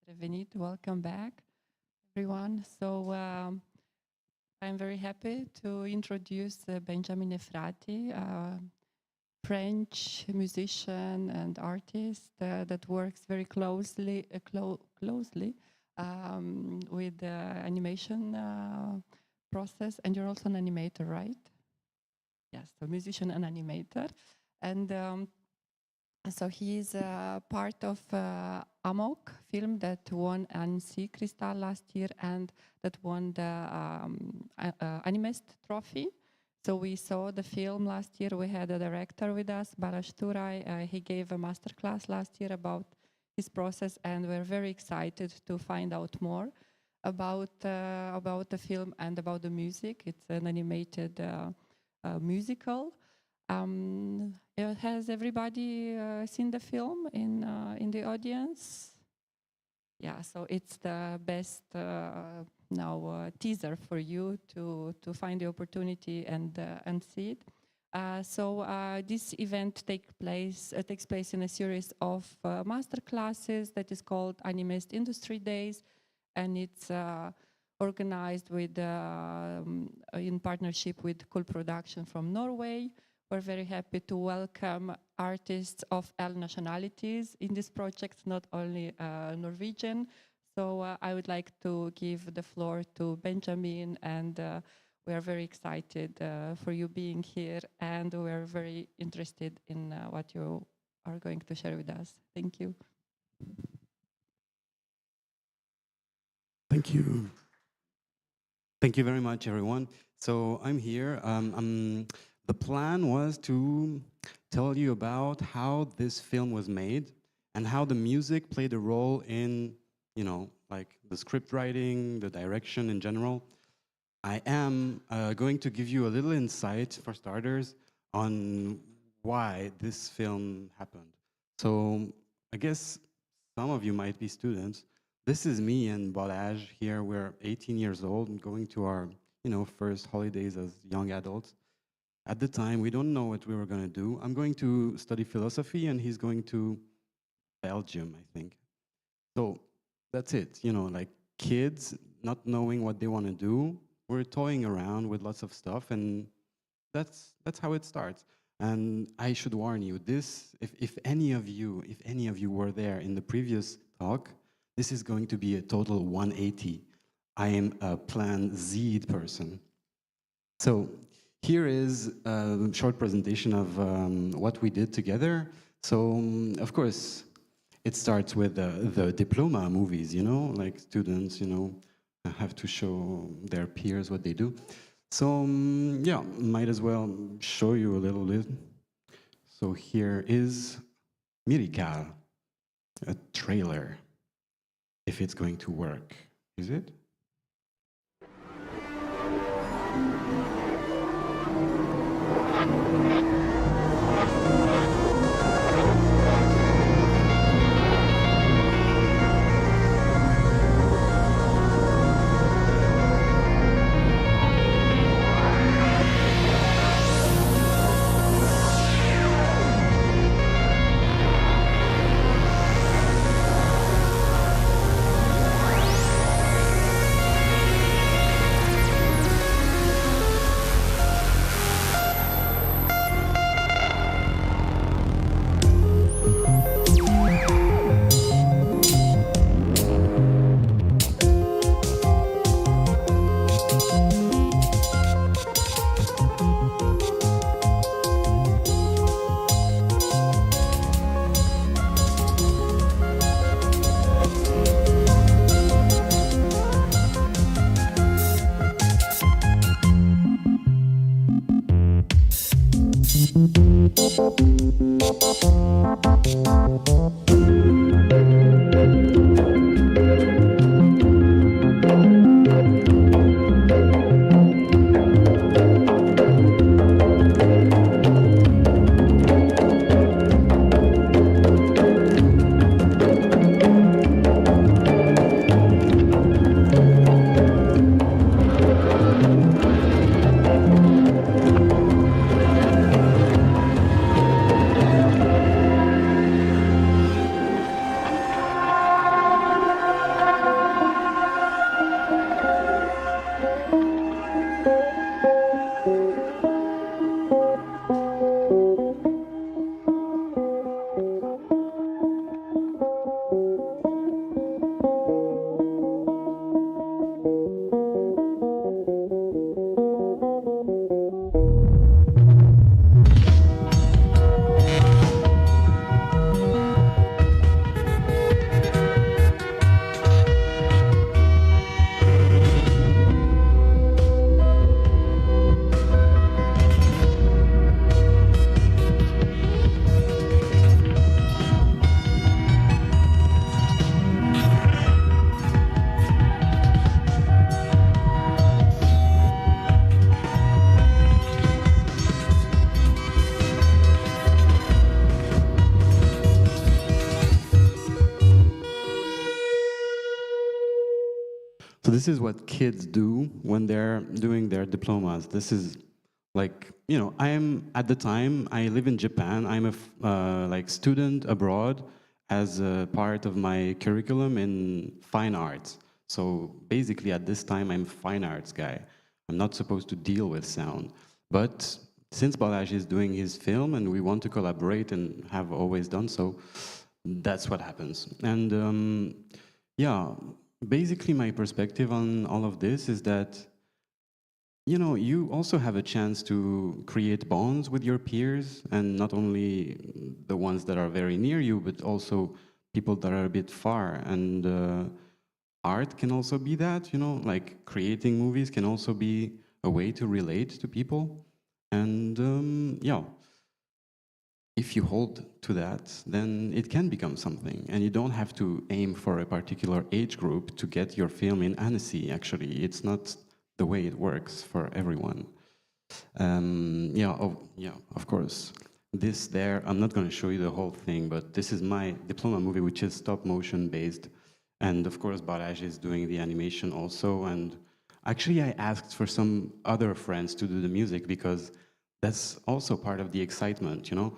Prevenit. Welcome back, everyone. So I'm very happy to introduce Benjamin Efrati, a French musician and artist that works very closely with the animation process. And you're also an animator, right? Yes, a musician and animator. And so he is part of Amok film that won Annecy Cristal last year and that won the Animest trophy. So we saw the film last year. We had a director with us, Balázs Turai. He gave a masterclass last year about his process, and we're very excited to find out more about the film and about the music. It's an animated musical. Has everybody seen the film in the audience? Yeah, so it's the best teaser for you to find the opportunity and see it. So this event takes place in a series of master classes that is called Animest Industry Days, and it's organized with in partnership with Cool Production from Norway. We're very happy to welcome artists of all nationalities in this project, not only Norwegian. So I would like to give the floor to Benjamin, and we are very excited for you being here, and we're very interested in what you are going to share with us. Thank you. Thank you. Thank you very much, everyone. So I'm here. The plan was to tell you about how this film was made and how the music played a role in, like the script writing, the direction in general. I am going to give you a little insight, for starters, on why this film happened. So I guess some of you might be students. This is me and Balázs here. We're 18 years old and going to our, first holidays as young adults. At the time, we don't know what we were going to do. I'm going to study philosophy, and he's going to Belgium, I think. So that's it. Like kids not knowing what they want to do. We're toying around with lots of stuff, and that's how it starts. And I should warn you, this, if any of you were there in the previous talk, this is going to be a total 180. I am a Plan Z person. So here is a short presentation of what we did together. So, of course, it starts with the diploma movies, like students, have to show their peers what they do. So, yeah, might as well show you a little bit. So here is Miracle, a trailer, if it's going to work. Is it? So this is what kids do when they're doing their diplomas. This is like, you know, at the time, I live in Japan. I'm a like student abroad as a part of my curriculum in fine arts. So basically at this time, I'm a fine arts guy. I'm not supposed to deal with sound. But since Balázs is doing his film and we want to collaborate and have always done so, that's what happens. And yeah, basically my perspective on all of this is that, you know, you also have a chance to create bonds with your peers, and not only the ones that are very near you, but also people that are a bit far. And art can also be that, you know, like creating movies can also be a way to relate to people. And yeah, if you hold to that, then it can become something. And you don't have to aim for a particular age group to get your film in Annecy, actually. It's not the way it works for everyone. Yeah, of course. This there, I'm not going to show you the whole thing, but this is my diploma movie, which is stop motion based. And of course, Balázs is doing the animation also. And actually, I asked for some other friends to do the music because that's also part of the excitement, you know?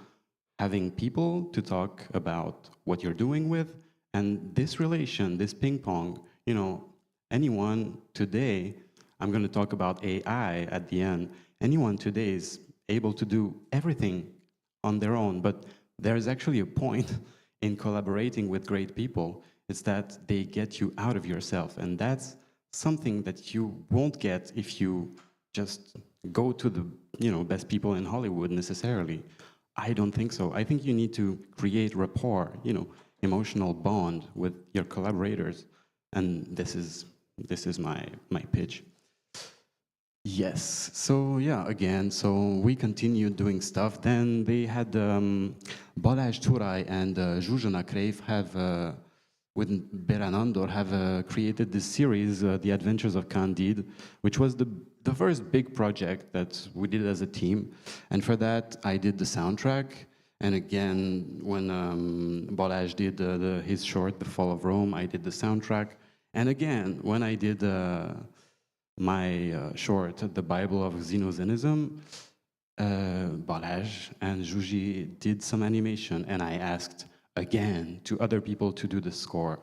Having people to talk about what you're doing with, and this relation, this ping pong, you know, anyone today, I'm going to talk about AI at the end, anyone today is able to do everything on their own, but there's actually a point in collaborating with great people, it's that they get you out of yourself, and that's something that you won't get if you just go to the, you know, best people in Hollywood necessarily. I don't think so. I think you need to create rapport, you know, emotional bond with your collaborators. And this is my pitch. Yes, so yeah, again, so we continued doing stuff. Then they had Balázs Turai and Zsuzsanna Kreif have, with Beranandor, have created this series, The Adventures of Candide, which was the first big project that we did as a team. And for that, I did the soundtrack. And again, when Balázs did his short, The Fall of Rome, I did the soundtrack. And again, when I did my short, The Bible of Xenozenism, Balázs and Zsuzsi did some animation, and I asked again to other people to do the score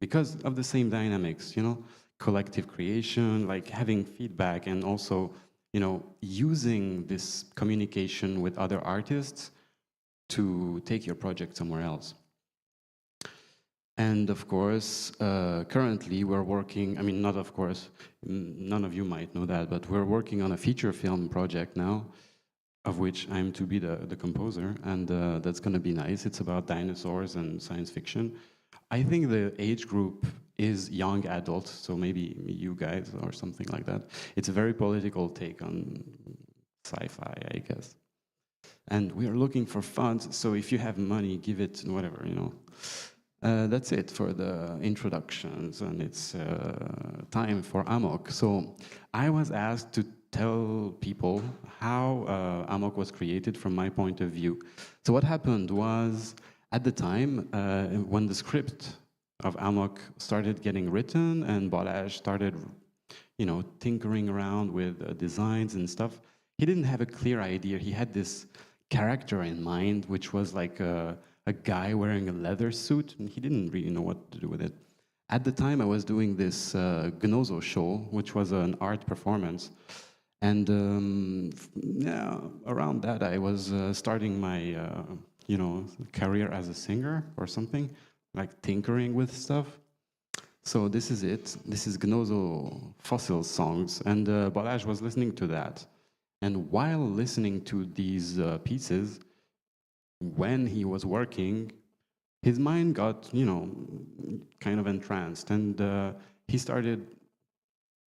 because of the same dynamics, you know, collective creation, like having feedback, and also, you know, using this communication with other artists to take your project somewhere else. And of course, currently we're working, I mean, not of course, none of you might know that, but we're working on a feature film project now, of which I'm to be the composer, and that's gonna be nice. It's about dinosaurs and science fiction. I think the age group is young adults, so maybe you guys or something like that. It's a very political take on sci-fi, I guess. And we are looking for funds, so if you have money, give it, whatever, you know. That's it for the introductions, and it's time for Amok. So I was asked to tell people how Amok was created from my point of view. So what happened was, at the time, when the script of Amok started getting written and Balázs started, you know, tinkering around with designs and stuff, he didn't have a clear idea. He had this character in mind, which was like a guy wearing a leather suit, and he didn't really know what to do with it. At the time, I was doing this Gnozo show, which was an art performance. And yeah, around that, I was starting my, you know, career as a singer or something, like tinkering with stuff. So this is it. This is Gnozo Fossil songs, and Balázs was listening to that. And while listening to these pieces, when he was working, his mind got, you know, kind of entranced, and he started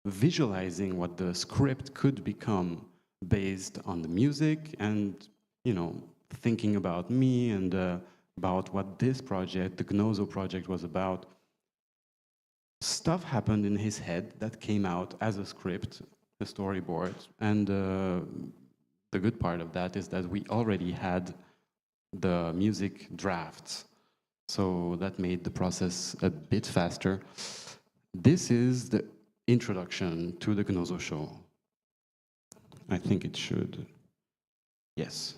visualizing what the script could become based on the music, and, you know, thinking about me and about what this project, the Gnozo project, was about. Stuff happened in his head that came out as a script, the storyboard, and the good part of that is that we already had the music drafts, so that made the process a bit faster. This is the introduction to the Knozo show. I think it should. Yes.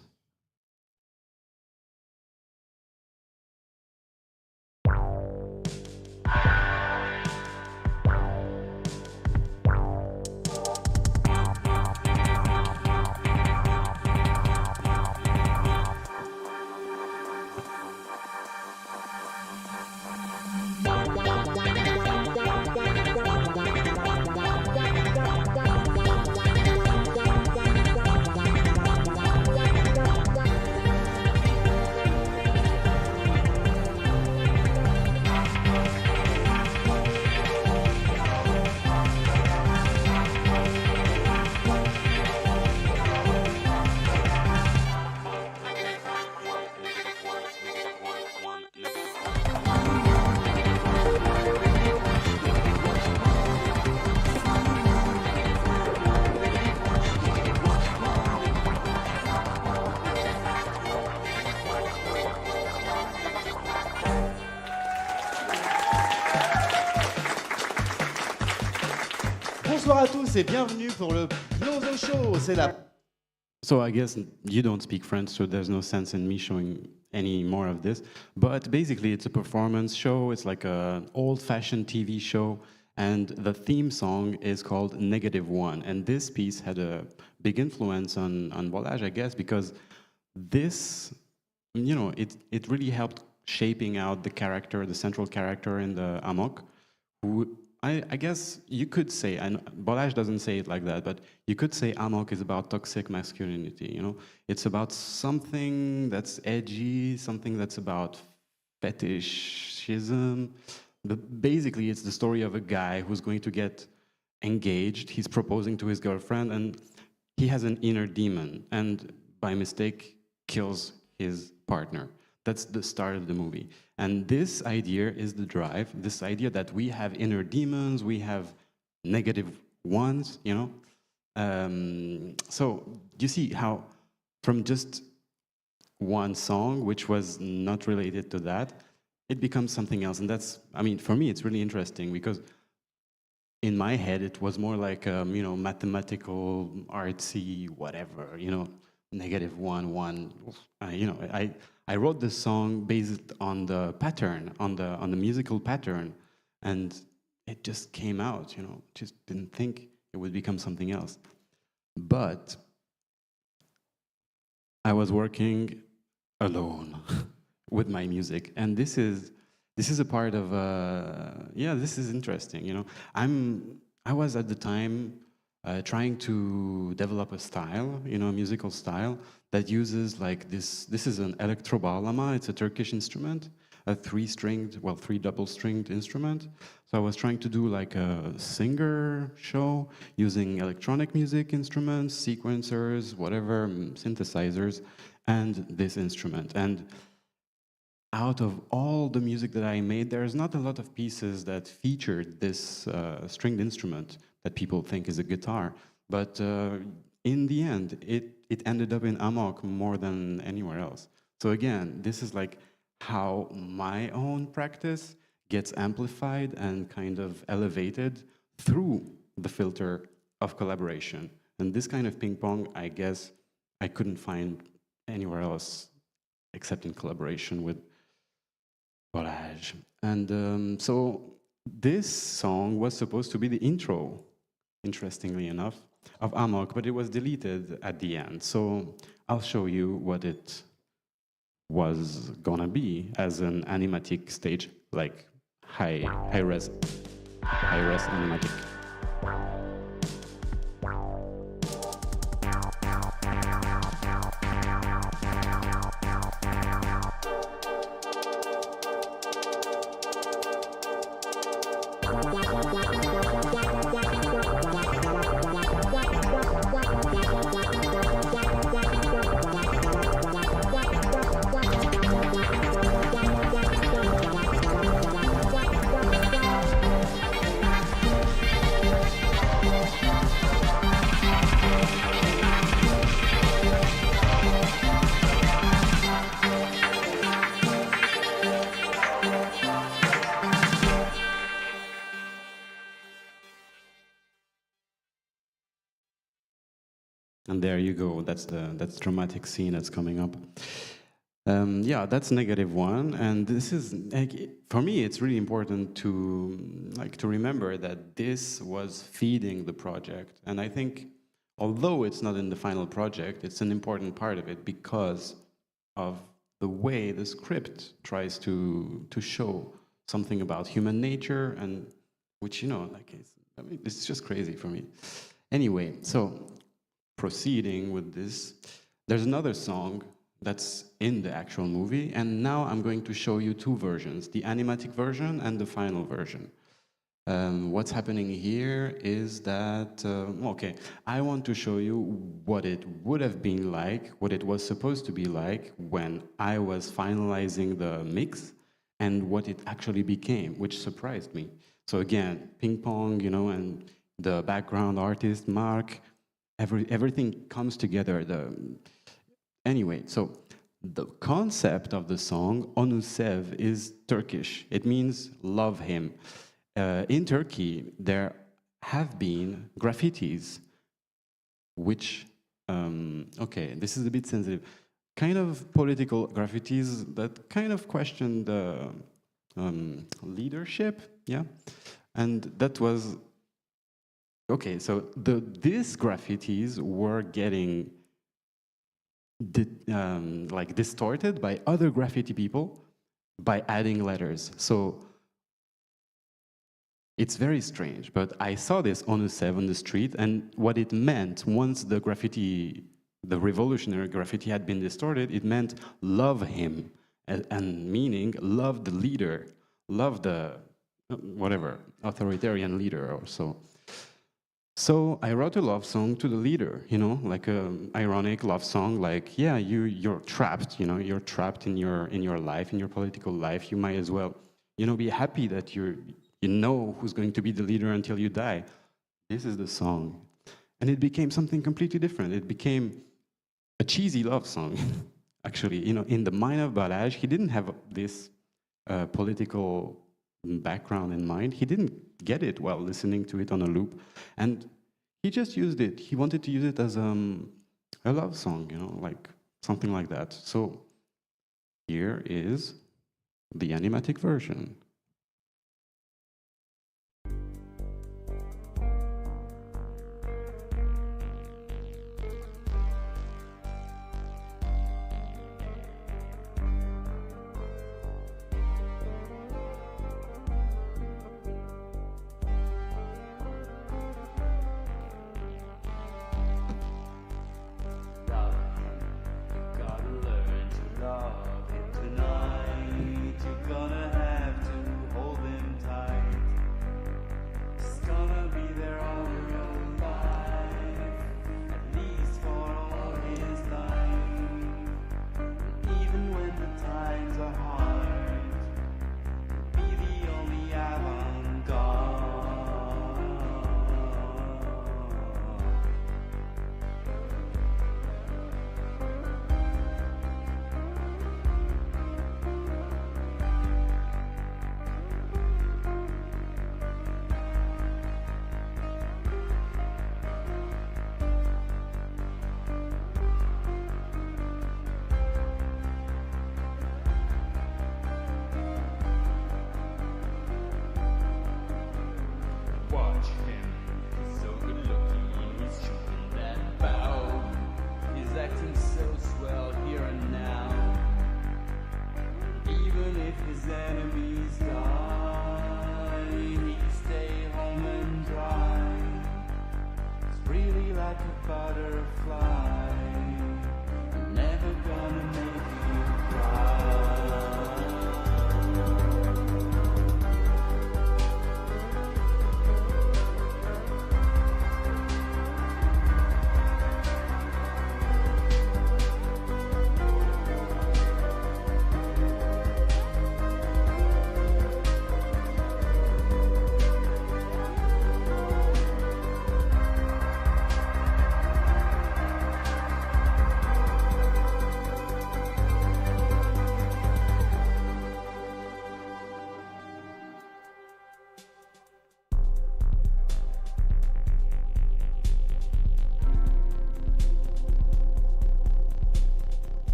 Bonsoir à tous et bienvenue pour le Knozo Show. C'est la... So I guess you don't speak French, so there's no sense in me showing any more of this. But basically, it's a performance show. It's like an old-fashioned TV show. And the theme song is called -1. And this piece had a big influence on Balázs, I guess, because this, you know, it really helped shaping out the character, the central character in the Amok, who I guess you could say, and Balázs doesn't say it like that, but you could say Amok is about toxic masculinity, you know? It's about something that's edgy, something that's about fetishism. But basically, it's the story of a guy who's going to get engaged. He's proposing to his girlfriend, and he has an inner demon, and by mistake, kills his partner. That's the start of the movie. And this idea is the drive, this idea that we have inner demons, we have -1s, you know? So you see how from just one song, which was not related to that, it becomes something else. And that's, I mean, for me, it's really interesting because in my head, it was more like, you know, mathematical, artsy, whatever, you know, -1, 1. You know, I wrote this song based on the pattern, on the musical pattern, and it just came out, you know, just didn't think it would become something else. But I was working alone with my music, and this is a part of, yeah, this is interesting, you know. I was at the time trying to develop a style, you know, a musical style that uses like this. This is an elektroballama. It's a Turkish instrument, a three double-stringed instrument. So I was trying to do like a singer show using electronic music instruments, sequencers, whatever, synthesizers, and this instrument. And out of all the music that I made, there's not a lot of pieces that featured this stringed instrument that people think is a guitar. But in the end, it ended up in Amok more than anywhere else. So again, this is like how my own practice gets amplified and kind of elevated through the filter of collaboration. And this kind of ping pong, I guess, I couldn't find anywhere else except in collaboration with Balázs. And so this song was supposed to be the intro, interestingly enough, of Amok, but it was deleted at the end. So I'll show you what it was gonna be as an animatic stage, like high-res animatic. And there you go. That's dramatic scene that's coming up. Yeah, that's -1, and this is like, for me. It's really important to remember that this was feeding the project, and I think, although it's not in the final project, it's an important part of it because of the way the script tries to show something about human nature, and which it's just crazy for me. Anyway, so proceeding with this, there's another song that's in the actual movie, and now I'm going to show you two versions, the animatic version and the final version. What's happening here is that, okay, I want to show you what it would have been like, what it was supposed to be like when I was finalizing the mix, and what it actually became, which surprised me. So again, ping pong, and the background artist, Mark, everything comes together. Anyway, so the concept of the song, Onu Sev, is Turkish. It means love him. In Turkey, there have been graffitis, which, okay, this is a bit sensitive, kind of political graffitis that kind of question the leadership, yeah? And that was, okay, so these graffitis were getting distorted by other graffiti people by adding letters. So it's very strange, but I saw this on the street, and what it meant once the revolutionary graffiti had been distorted, it meant love him, and meaning love the leader, love the whatever authoritarian leader or so. So I wrote a love song to the leader, like an ironic love song, like, yeah, you're trapped, you're trapped in your life, in your political life. You might as well, be happy that you know who's going to be the leader until you die. This is the song. And it became something completely different. It became a cheesy love song, actually. In the mind of Balázs, he didn't have this political background in mind. He didn't get it while listening to it on a loop. And he just used it. He wanted to use it as a love song, like something like that. So here is the animatic version.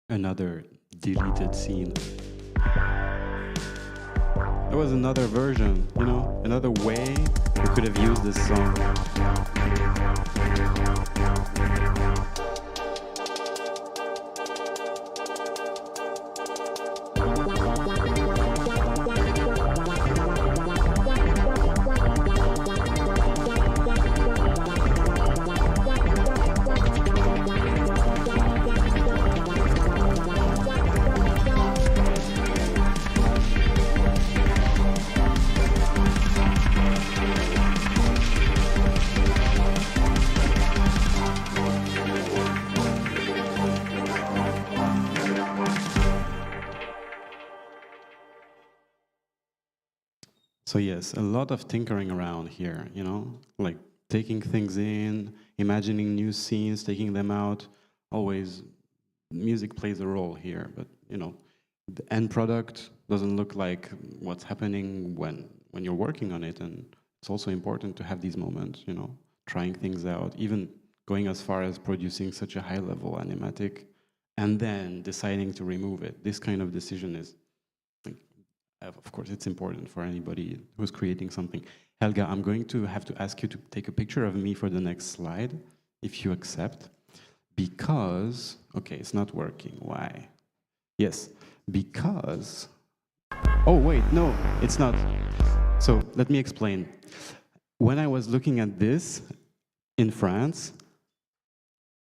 another deleted scene. There was another version, you know, another way we could have used this song. So yes, a lot of tinkering around here, you know, like taking things in, imagining new scenes, taking them out. Always, music plays a role here, but you know, the end product doesn't look like what's happening when you're working on it, and it's also important to have these moments, you know, trying things out, even going as far as producing such a high-level animatic, and then deciding to remove it. This kind of decision is, of course, it's important for anybody who's creating something. Helga, I'm going to have to ask you to take a picture of me for the next slide, if you accept, because, okay, it's not working. Why? Yes, because, oh wait, no, it's not. So let me explain. When I was looking at this in France,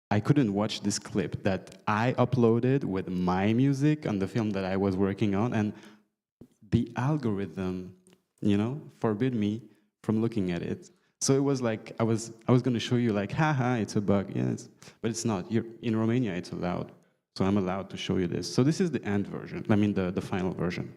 I couldn't watch this clip that I uploaded with my music on the film that I was working on, and the algorithm, you know, forbid me from looking at it. So it was like I was going to show you like, haha, it's a bug, yes, but it's not. In Romania, it's allowed, so I'm allowed to show you this. So this is the end version. I mean, the final version.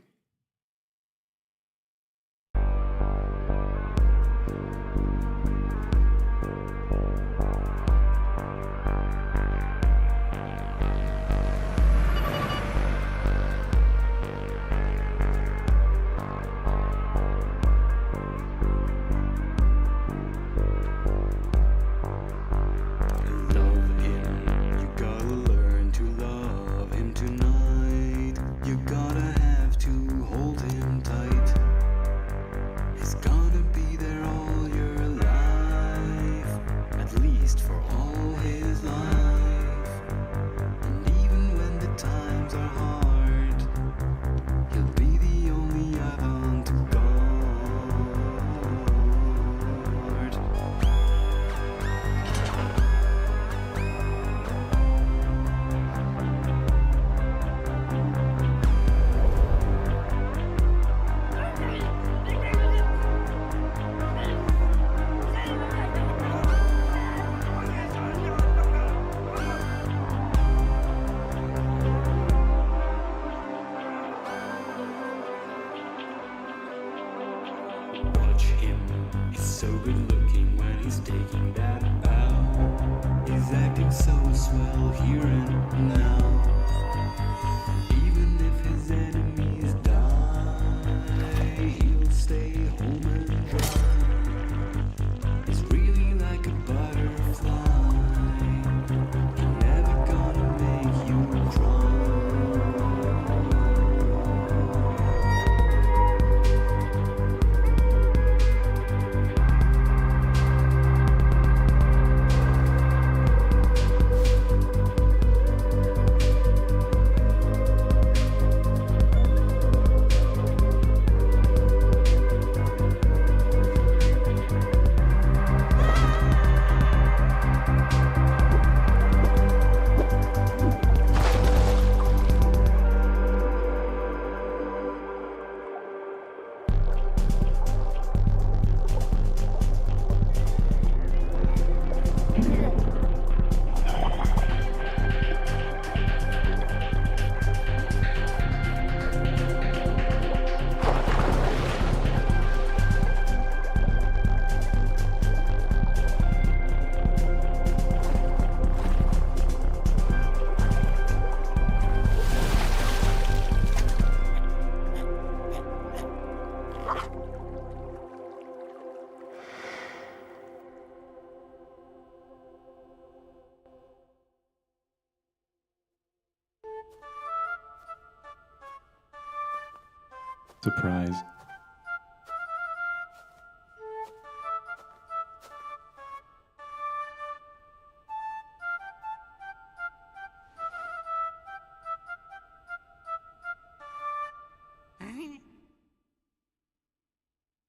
Surprise.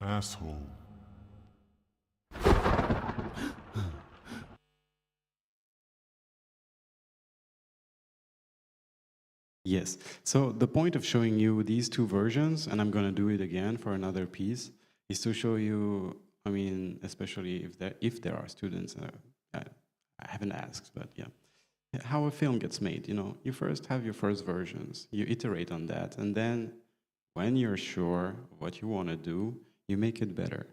Asshole. Yes. So the point of showing you these two versions, and I'm going to do it again for another piece, is to show you, I mean, especially if there are students, I haven't asked, but yeah, how a film gets made. You know, you first have your first versions, you iterate on that, and then when you're sure of what you want to do, you make it better.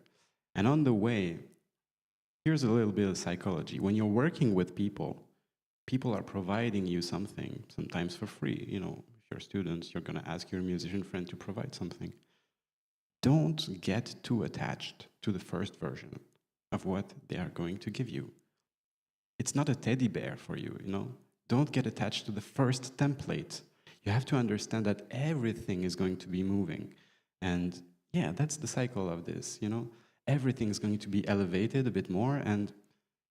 And on the way, here's a little bit of psychology. When you're working with people, people are providing you something, sometimes for free. You know, if you're students, you're going to ask your musician friend to provide something. Don't get too attached to the first version of what they are going to give you. It's not a teddy bear for you, you know. Don't get attached to the first template. You have to understand that everything is going to be moving. And yeah, that's the cycle of this, you know. Everything is going to be elevated a bit more, and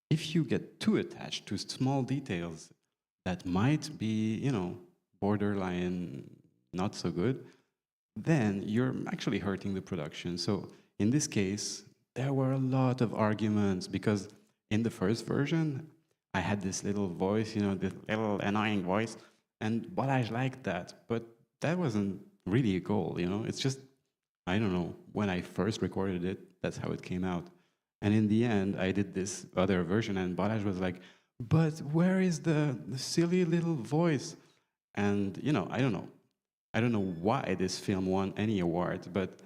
if you get too attached to small details that might be, you know, borderline not so good, then you're actually hurting the production. So in this case, there were a lot of arguments because in the first version, I had this little voice, you know, this little annoying voice, and Balázs liked that, but that wasn't really a goal, you know. It's just, I don't know, when I first recorded it, that's how it came out. And in the end, I did this other version, and Balázs was like, but where is the silly little voice? And, you know, I don't know why this film won any award, but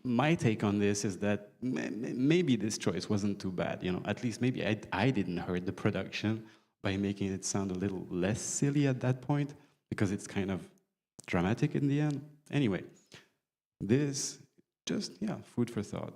my take on this is that maybe this choice wasn't too bad, you know. At least maybe I didn't hurt the production by making it sound a little less silly at that point, because it's kind of dramatic in the end. Anyway, this just, yeah, food for thought.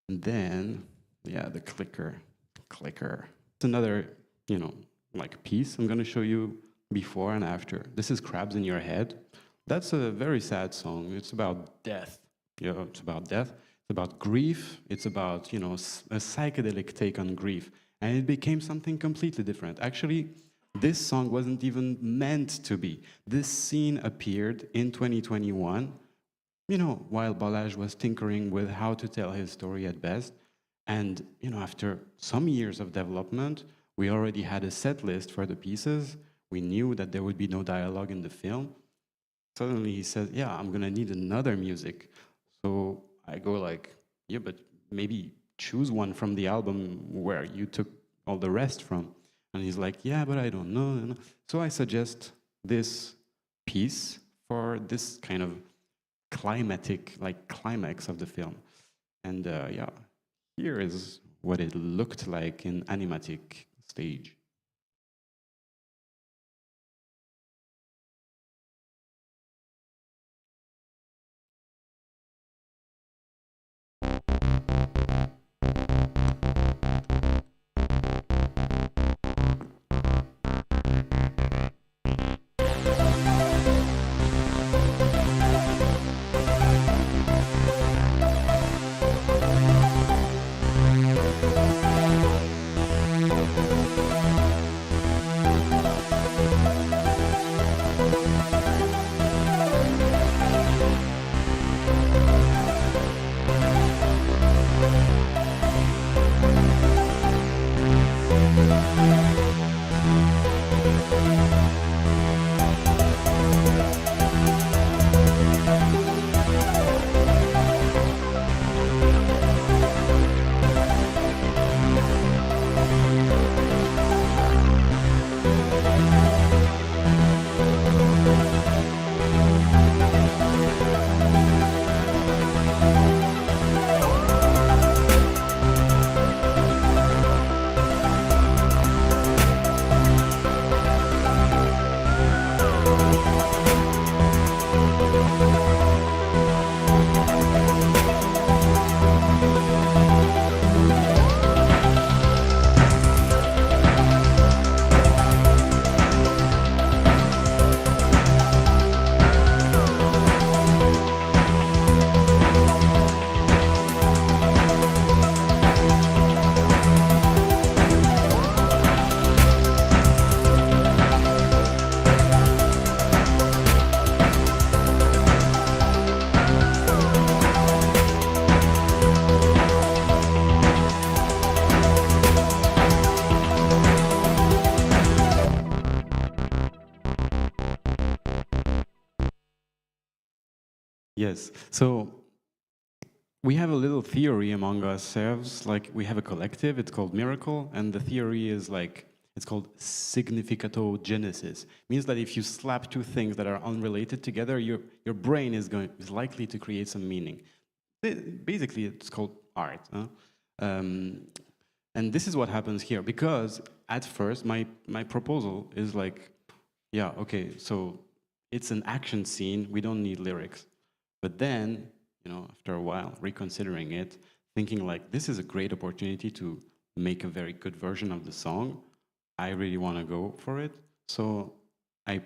And then, yeah, the clicker. It's another, you know, like piece I'm going to show you before and after. This is Crabs in Your Head. That's a very sad song. It's about death. You know, it's about death. It's about grief. It's about, you know, a psychedelic take on grief. And it became something completely different. Actually, this song wasn't even meant to be. This scene appeared in 2021, you know, while Balázs was tinkering with how to tell his story at best. And, you know, after some years of development, we already had a set list for the pieces. We knew that there would be no dialogue in the film. Suddenly he said, yeah, I'm gonna need another music. So I go like, yeah, but maybe choose one from the album where you took all the rest from. And he's like, yeah, but I don't know. So I suggest this piece for this kind of climatic, like climax of the film. And yeah, here is what it looked like in animatic stage. Yes. So we have a little theory among ourselves, like we have a collective, it's called Miracle, and the theory is like, it's called significatogenesis. Means that if you slap two things that are unrelated together, your brain is likely to create some meaning. Basically, it's called art. Huh? And this is what happens here, because at first, my proposal is like, yeah, okay, so it's an action scene, we don't need lyrics. But then, you know, after a while, reconsidering it, thinking like, this is a great opportunity to make a very good version of the song. I really want to go for it. So I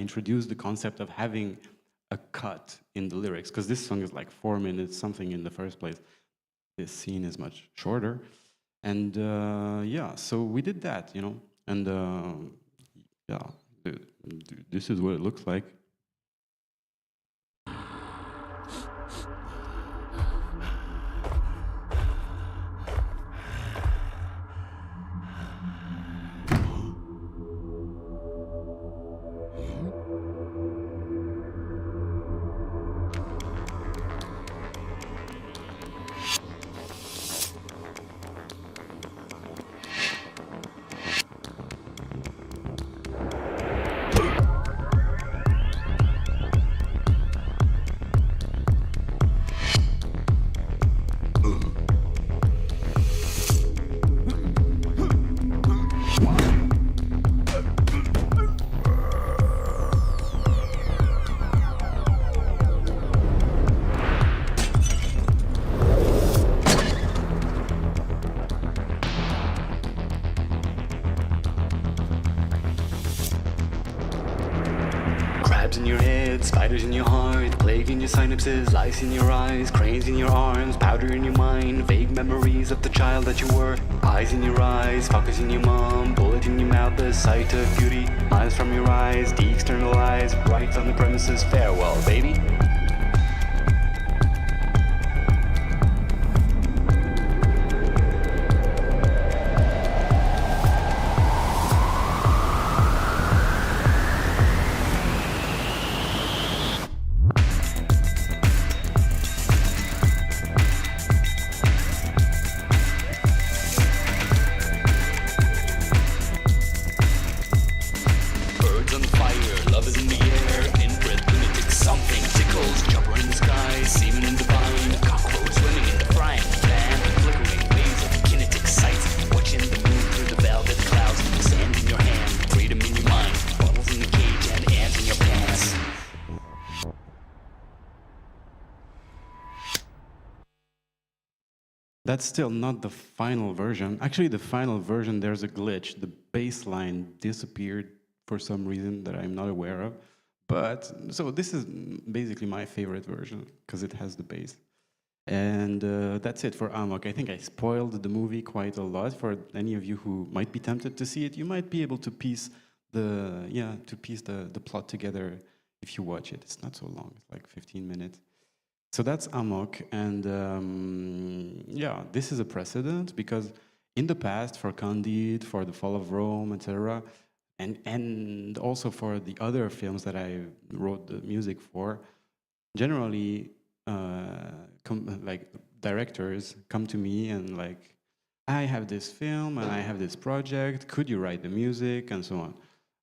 introduced the concept of having a cut in the lyrics, because this song is like 4 minutes something in the first place. This scene is much shorter. And yeah, so we did that, you know, and yeah, this is what it looks like. In your head, spiders in your heart, plague in your synapses, lice in your eyes, cranes in your arms, powder in your mind, vague memories of the child that you were, eyes in your eyes, fuckers in your mom, bullet in your mouth, the sight of beauty, miles from your eyes, de-externalized, rights on the premises, farewell, baby. That's still not the final version. Actually, the final version, there's a glitch. The bass line disappeared for some reason that I'm not aware of. But, so this is basically my favorite version, because it has the bass. And that's it for Amok. I think I spoiled the movie quite a lot. For any of you who might be tempted to see it, you might be able to piece the plot together if you watch it. It's not so long, it's like 15 minutes. So that's Amok, and yeah, this is a precedent, because in the past, for Candide, for The Fall of Rome, etc., and also for the other films that I wrote the music for, generally, like directors come to me and like, I have this film and I have this project, could you write the music, and so on.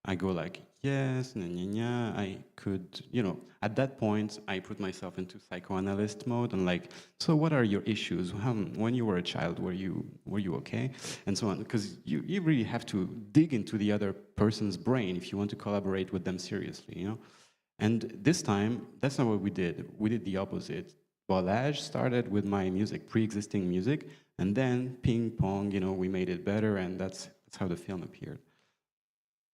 I go like, yes, I could, you know, at that point, I put myself into psychoanalyst mode and like, so what are your issues? When you were a child, were you okay? And so on, because you really have to dig into the other person's brain if you want to collaborate with them seriously, you know? And this time, that's not what we did. We did the opposite. Balázs started with my music, pre-existing music, and then ping pong, you know, we made it better, and that's how the film appeared.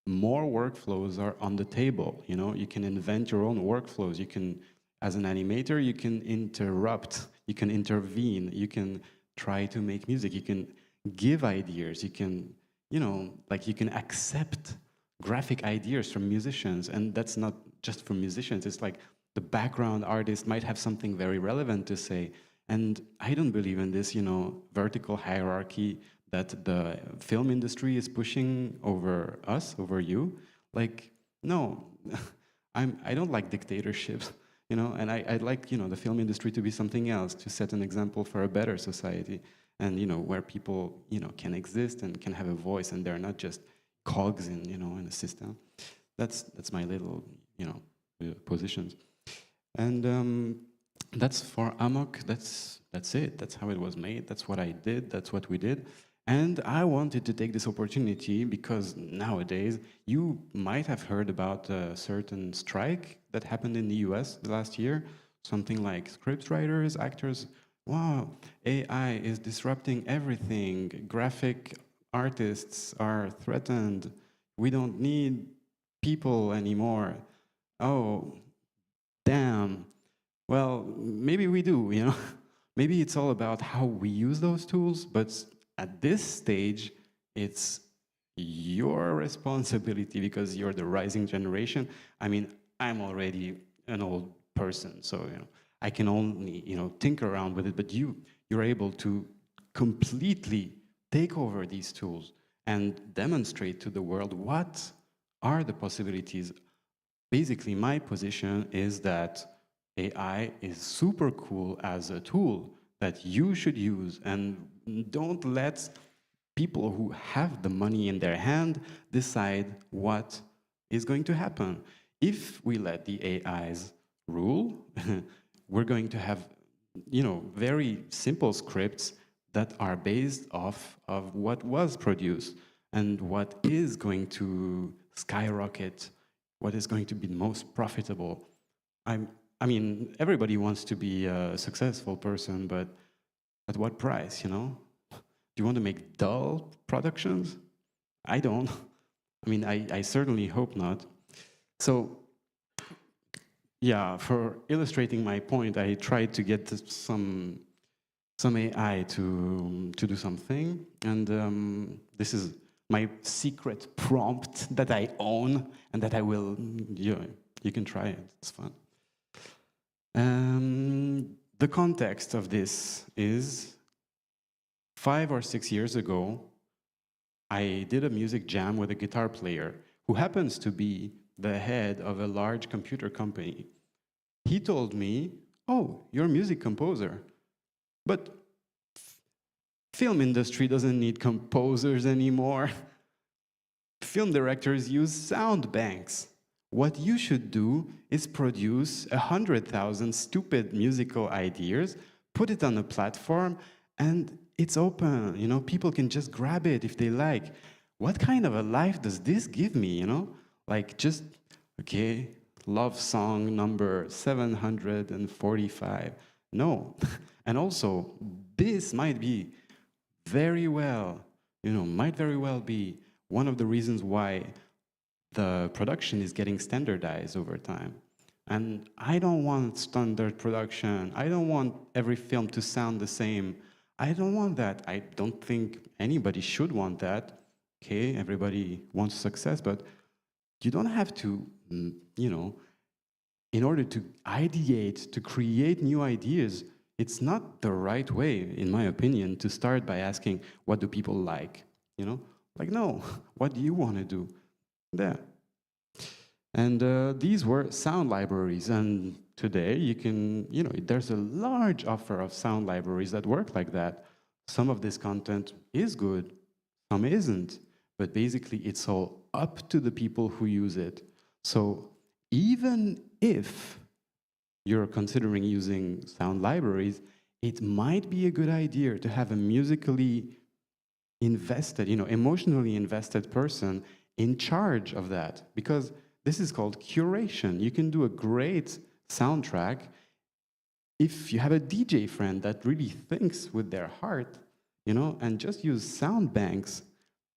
More workflows are on the table, you know, you can invent your own workflows. You can, as an animator, you can interrupt, you can intervene, you can try to make music, you can give ideas, you can, you know, like you can accept graphic ideas from musicians, and that's not just from musicians, it's like the background artist might have something very relevant to say. And I don't believe in this, you know, vertical hierarchy that the film industry is pushing over us, over you. Like, no, I don't like dictatorships. you know, and I'd like, you know, the film industry to be something else, to set an example for a better society, and, you know, where people, you know, can exist and can have a voice, and they're not just cogs in, you know, in a system. That's my little, you know, positions. And that's for Amok. That's it. That's how it was made. That's what I did. That's what we did. And I wanted to take this opportunity because nowadays you might have heard about a certain strike that happened in the US last year. Something like script writers, actors. Wow, AI is disrupting everything. Graphic artists are threatened. We don't need people anymore. Oh, damn. Well, maybe we do, you know. Maybe it's all about how we use those tools, but at this stage, it's your responsibility because you're the rising generation. I mean, I'm already an old person, so, you know, I can only, you know, tinker around with it, but you're able to completely take over these tools and demonstrate to the world what are the possibilities. Basically, my position is that AI is super cool as a tool that you should use, and don't let people who have the money in their hand decide what is going to happen. If we let the AIs rule, we're going to have, you know, very simple scripts that are based off of what was produced and what is going to skyrocket, what is going to be most profitable. I mean, everybody wants to be a successful person, but at what price, you know? Do you want to make dull productions? I don't. I mean, I certainly hope not. So, yeah, for illustrating my point, I tried to get some AI to do something, and this is my secret prompt that I own and that I will, you can try it, it's fun. The context of this is 5 or 6 years ago, I did a music jam with a guitar player who happens to be the head of a large computer company. He told me, "Oh, you're a music composer, but film industry doesn't need composers anymore. Film directors use sound banks. What you should do is produce 100,000 stupid musical ideas, put it on a platform, and it's open, you know, people can just grab it if they like." What kind of a life does this give me, you know? Like, just, okay, love song number 745. No. And also, this might be very well, you know, might very well be one of the reasons why the production is getting standardized over time. And I don't want standard production. I don't want every film to sound the same. I don't want that. I don't think anybody should want that. Okay, everybody wants success, but you don't have to, you know, in order to ideate, to create new ideas, it's not the right way, in my opinion, to start by asking, what do people like? You know, like, no, what do you want to do? There. And these were sound libraries, and today you can, you know, there's a large offer of sound libraries that work like that. Some of this content is good, some isn't, but basically it's all up to the people who use it. So even if you're considering using sound libraries, it might be a good idea to have a musically invested, you know, emotionally invested person in charge of that, because this is called curation. You can do a great soundtrack if you have a DJ friend that really thinks with their heart, you know, and just use sound banks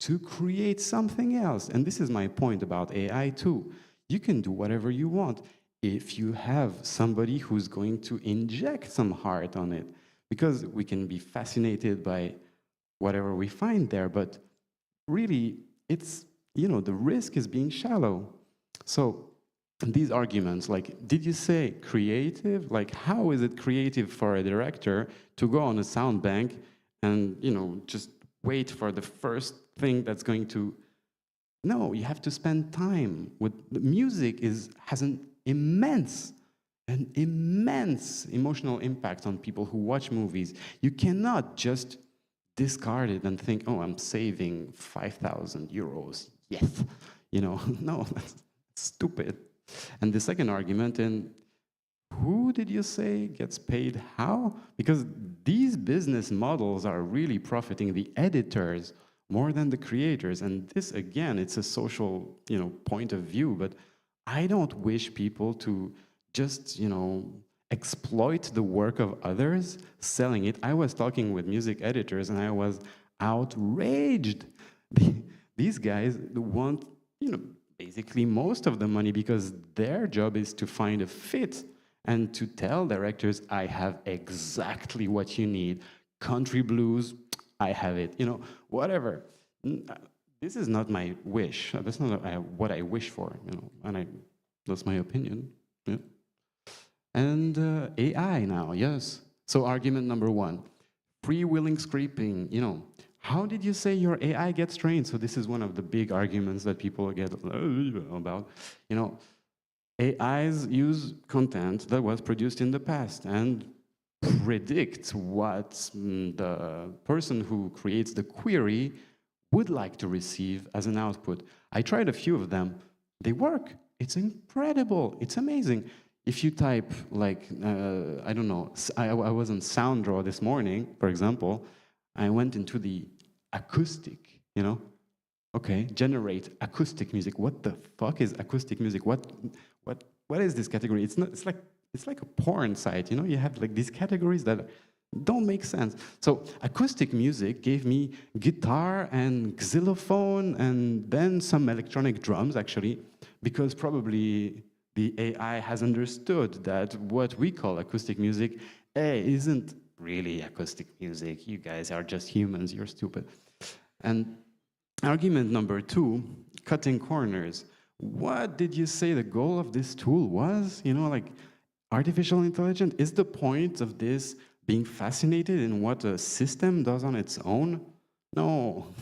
to create something else. And this is my point about AI too. You can do whatever you want if you have somebody who's going to inject some heart on it, because we can be fascinated by whatever we find there, but really it's, you know, the risk is being shallow. So these arguments, like, did you say creative? Like, how is it creative for a director to go on a sound bank and, you know, just wait for the first thing that's going to... No, you have to spend time with... The music has an immense an immense emotional impact on people who watch movies. You cannot just discard it and think, oh, I'm saving 5,000 euros. Yes. You know, no, that's stupid. And the second argument, and who did you say gets paid how? Because these business models are really profiting the editors more than the creators. And this, again, it's a social, point of view, but I don't wish people to just, exploit the work of others, selling it. I was talking with music editors and I was outraged. These guys want, basically most of the money because their job is to find a fit and to tell directors, I have exactly what you need. Country blues, I have it, whatever. This is not my wish. That's not what I wish for, and that's my opinion. Yeah. And AI now, yes. So argument number one, freewheeling scripting, how did you say your AI gets trained? So this is one of the big arguments that people get about. AIs use content that was produced in the past and predict what the person who creates the query would like to receive as an output. I tried a few of them. They work. It's incredible. It's amazing. If you type, I don't know, I was on SoundDraw this morning, for example. I went into the acoustic, Okay, generate acoustic music. What the fuck is acoustic music? What is this category? It's like a porn site, You have these categories that don't make sense. So acoustic music gave me guitar and xylophone and then some electronic drums, actually, because probably the AI has understood that what we call acoustic music isn't really acoustic music. You guys are just humans. You're stupid. And argument number two, cutting corners. What did you say the goal of this tool was? Artificial intelligence, is the point of this being fascinated in what a system does on its own? No.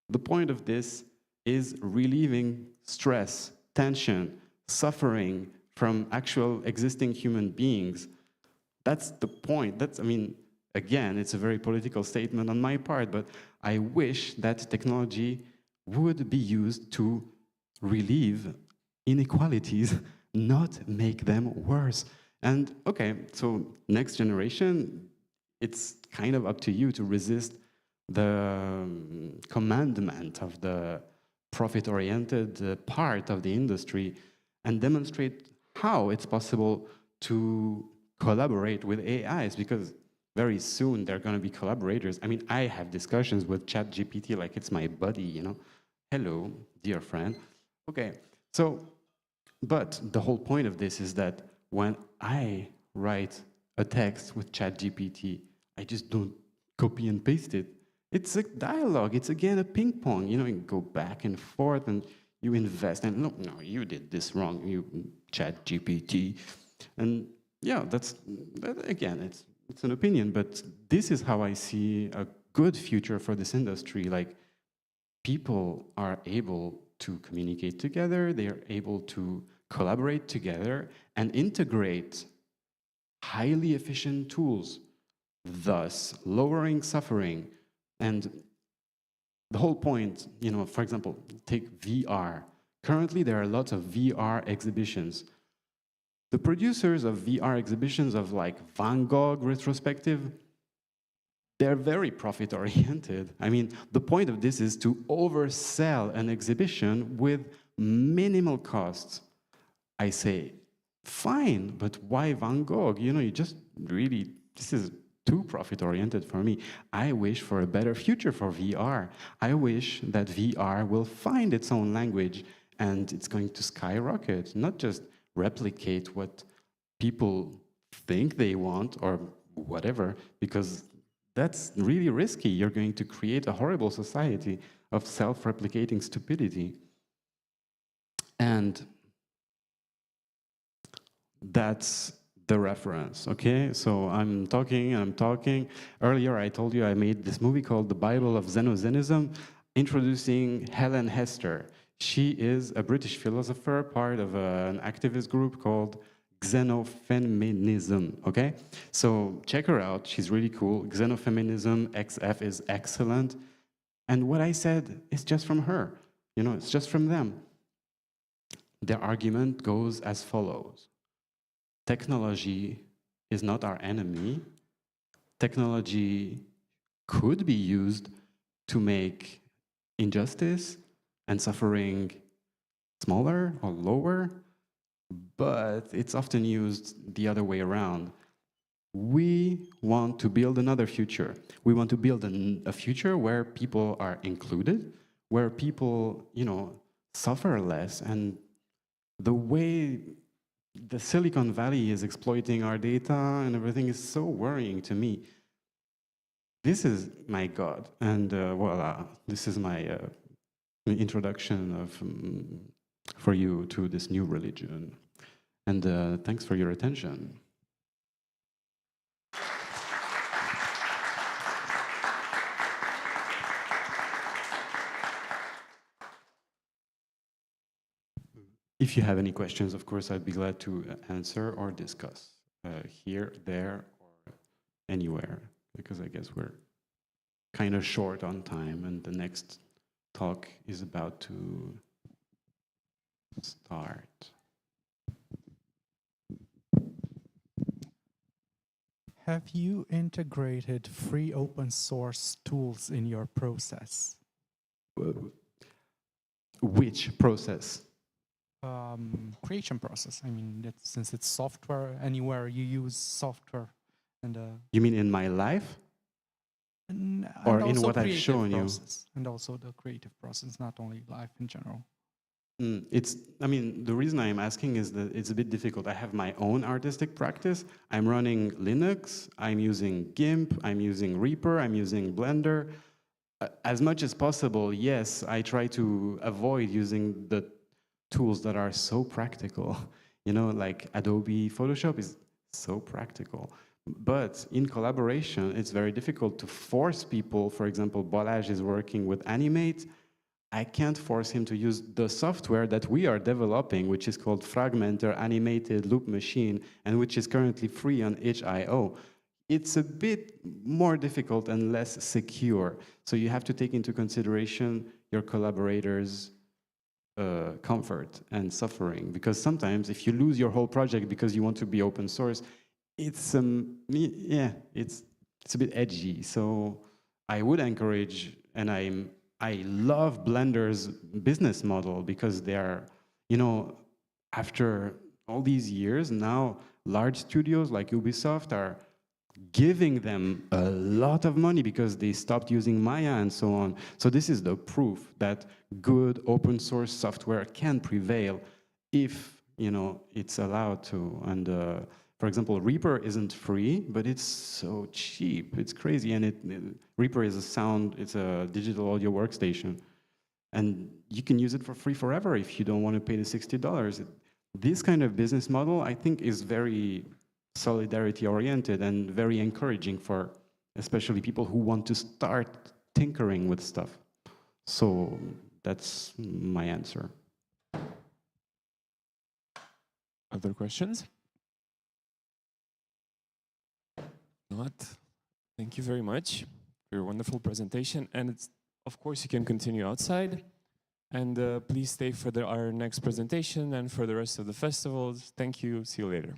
The point of this is relieving stress, tension, suffering from actual existing human beings. That's the point. Again, it's a very political statement on my part, but I wish that technology would be used to relieve inequalities, not make them worse. And okay, so next generation, it's kind of up to you to resist the commandment of the profit-oriented part of the industry and demonstrate how it's possible to collaborate with AIs, because very soon they're going to be collaborators. I have discussions with ChatGPT like it's my buddy, Hello, dear friend. Okay, so, but the whole point of this is that when I write a text with ChatGPT, I just don't copy and paste it. It's a dialogue. It's, again, a ping pong. You go back and forth and you invest. And no, you did this wrong, you ChatGPT. And yeah, again, it's an opinion, but this is how I see a good future for this industry. People are able to communicate together, they are able to collaborate together and integrate highly efficient tools, thus lowering suffering. And the whole point, for example, take VR. Currently, there are lots of VR exhibitions. The producers of VR exhibitions of Van Gogh retrospective, they're very profit-oriented. The point of this is to oversell an exhibition with minimal costs. I say, fine, but why Van Gogh? You just really, this is too profit-oriented for me. I wish for a better future for VR. I wish that VR will find its own language and it's going to skyrocket, not just replicate what people think they want or whatever, because that's really risky. You're going to create a horrible society of self-replicating stupidity. And that's the reference, okay? So I'm talking. Earlier I told you I made this movie called The Bible of Xenozenism, introducing Helen Hester. She is a British philosopher, part of an activist group called xenofeminism, okay? So check her out, she's really cool. Xenofeminism, XF is excellent. And what I said is just from her, you know, it's just from them. Their argument goes as follows. Technology is not our enemy. Technology could be used to make injustice and suffering smaller or lower, but it's often used the other way around. We want to build another future. We want to build a future where people are included, where people, you know, suffer less. And the way the Silicon Valley is exploiting our data and everything is so worrying to me. This is my God, and voila, this is my introduction of, for you to this new religion. And thanks for your attention. If you have any questions, of course, I'd be glad to answer or discuss here, there, or anywhere, because I guess we're kind of short on time, and the next talk is about to start. Have you integrated free open source tools in your process? Which process? Creation process. I mean, since it's software, anywhere you use software, and You mean in my life? and Or and in also what I've creative shown you? process, and also the creative process, not only life in general. I mean, the reason I'm asking is that it's a bit difficult. I have my own artistic practice. I'm running Linux, I'm using GIMP, I'm using Reaper, I'm using Blender. As much as possible, yes, I try to avoid using the tools that are so practical. You know, like Adobe Photoshop is so practical. But in collaboration, it's very difficult to force people. For example, Balázs is working with Animate. I can't force him to use the software that we are developing, which is called Fragmenter Animated Loop Machine, and which is currently free on itch.io. It's a bit more difficult and less secure. So you have to take into consideration your collaborators' comfort and suffering. Because sometimes if you lose your whole project because you want to be open source, it's a bit edgy. So I would encourage, and I love Blender's business model because they are, you know, after all these years, now large studios like Ubisoft are giving them a lot of money because they stopped using Maya and so on. So this is the proof that good open source software can prevail if, you know, it's allowed to. And for example, Reaper isn't free, but it's so cheap. It's crazy. And Reaper is it's a digital audio workstation. And you can use it for free forever if you don't want to pay the $60. This kind of business model, I think, is very solidarity-oriented and very encouraging for especially people who want to start tinkering with stuff. So that's my answer. Other questions? Not. Thank you very much for your wonderful presentation. And of course, you can continue outside. And please stay for our next presentation and for the rest of the festivals. Thank you. See you later.